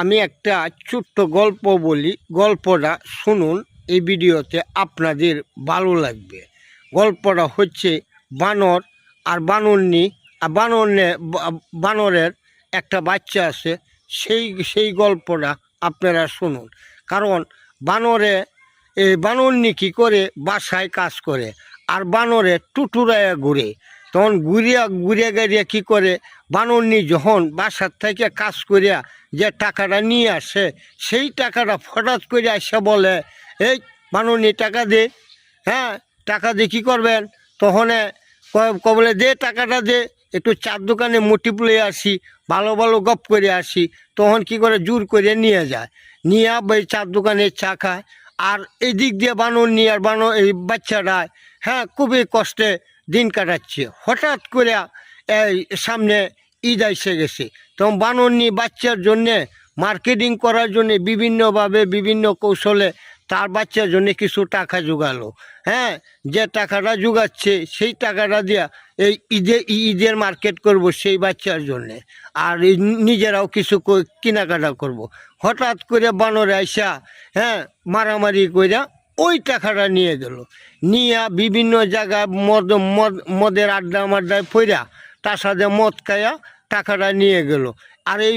আমি একটা ছোট্ট গল্প বলি, গল্পটা শুনুন। এই ভিডিওতে আপনাদের ভালো লাগবে। গল্পটা হচ্ছে বানর আর বানরনি। আর বানরের একটা বাচ্চা আছে। সেই গল্পটা আপনারা শুনুন। কারণ বানরে বানরনি কী করে বাসায় কাজ করে, আর বানরে টুটুরায়া ঘুরে। তখন ঘুরিয়া গাড়িয়া কী করে, বানরনি যখন বাসার থেকে কাজ করিয়া যে টাকাটা নিয়ে আসে, সেই টাকাটা হঠাৎ করে আসে বলে, এই বানরনি টাকা দে। হ্যাঁ, টাকা দিয়ে কী করবেন? তখন বলে, দে টাকাটা দে, একটু চার দোকানে মুটিপুলে আসি, ভালো ভালো গপ করে আসি। তখন কি করে, জোর করে নিয়ে যায়, নিয়ে ওই চার দোকানে চা খায়। আর এই দিক দিয়ে বানরনি আর এই বাচ্চাটা খুবই কষ্টে দিন কাটাচ্ছে। হঠাৎ করে এই সামনে ঈদ এসে গেছে। তখন বানরনি বাচ্চার জন্যে মার্কেটিং করার জন্যে বিভিন্নভাবে বিভিন্ন কৌশলে তার বাচ্চার জন্য কিছু টাকা জোগালো। যে টাকাটা জোগাচ্ছে সেই টাকাটা দিয়া এই ঈদের মার্কেট করব সেই বাচ্চার জন্যে, আর নিজেরাও কিছু কেনাকাটা করব। হঠাৎ করে বানরে আইসা মারামারি কইরা ওই টাকাটা নিয়ে গেল। নিয়ে বিভিন্ন জায়গায় মদের আড্ডায় পইরা তার সাথে মদ খাইয়া টাকাটা নিয়ে গেল। আর এই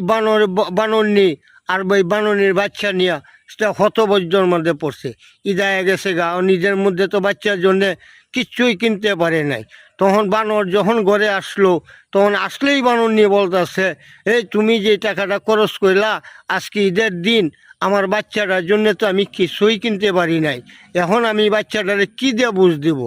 বানরনি আর ওই বানরনির বাচ্চা নিয়ে সেটা হতবজ্জর মধ্যে পড়ছে। ইদায় গেছে গা, নিজের মধ্যে তো বাচ্চার জন্যে কিচ্ছুই কিনতে পারে নাই। তখন বানর যখন ঘরে আসলো, তখন আসলেই বানরনি বলতেছে, এই তুমি যে টাকাটা খরচ করলা আজকে ঈদের দিন, আমার বাচ্চাটার জন্য তো আমি কিছুই কিনতে পারি নাই, এখন আমি বাচ্চাটারে কী দিয়ে বুঝ দিব?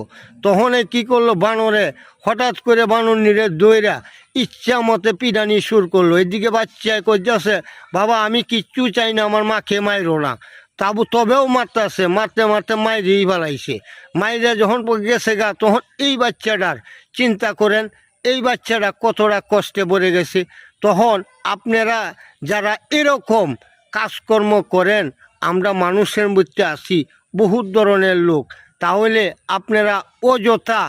তখন কি করলো বানরে, হঠাৎ করে বানরনিরে দইরা ইচ্ছা মতে পিডানি শুরু করলো। এদিকে বাচ্চায় কইতেছে, বাবা আমি কিচ্ছু চাই না, আমার মাকে মাইরো না। তবেও মারতেছে, মারতে মারতে মাইরেই ফেলাইছে। মাইরে যখন গেছে গা, তখন এই বাচ্চাটার চিন্তা করেন, এই বাচ্চাটা কতটা কষ্টে পড়ে গেছে। তখন আপনারা যারা এরকম কাজকর্ম করেন, আমরা মানুষের মধ্যে আছি বহুত ধরনের লোক, তাহলে আপনারা অযথা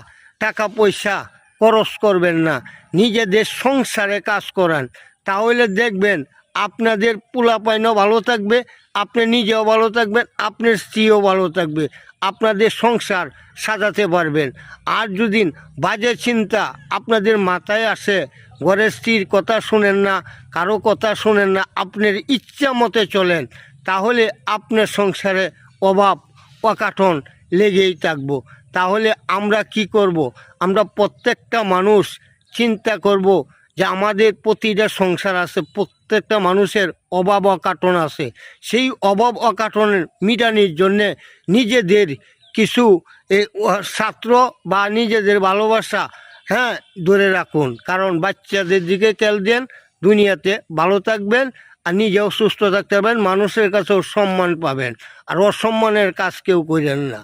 টাকা পয়সা খরচ করবেন না, নিজেদের সংসারে কাজ করান। তাহলে দেখবেন আপনাদের পোলাপাইনও ভালো থাকবে, আপনি নিজেও ভালো থাকবেন, আপনার স্ত্রীও ভালো থাকবে, আপনাদের সংসার সাজাতে পারবেন। আর যদি বাজে চিন্তা আপনাদের মাথায় আসে, ঘরের স্ত্রীর কথা শুনেন না, কারো কথা শুনেন না, আপনার ইচ্ছা মতে চলেন, তাহলে আপনার সংসারে অভাব অকাঠন লেগেই থাকবো। তাহলে আমরা কি করব? আমরা প্রত্যেকটা মানুষ চিন্তা করব যে আমাদের প্রতিটা সংসার আছে, প্রত্যেকটা মানুষের অভাব অকাঠন আছে। সেই অভাব অকাঠনের মিটানির জন্যে নিজেদের কিছু ছাত্র বা নিজেদের ভালোবাসা ধরে রাখুন। কারণ বাচ্চাদের দিকে খেয়াল দেন, দুনিয়াতে ভালো থাকবেন আর নিজেও সুস্থ থাকতে পারবেন, মানুষের কাছেও সম্মান পাবেন, আর অসম্মানের কাজ কেউ করেন না।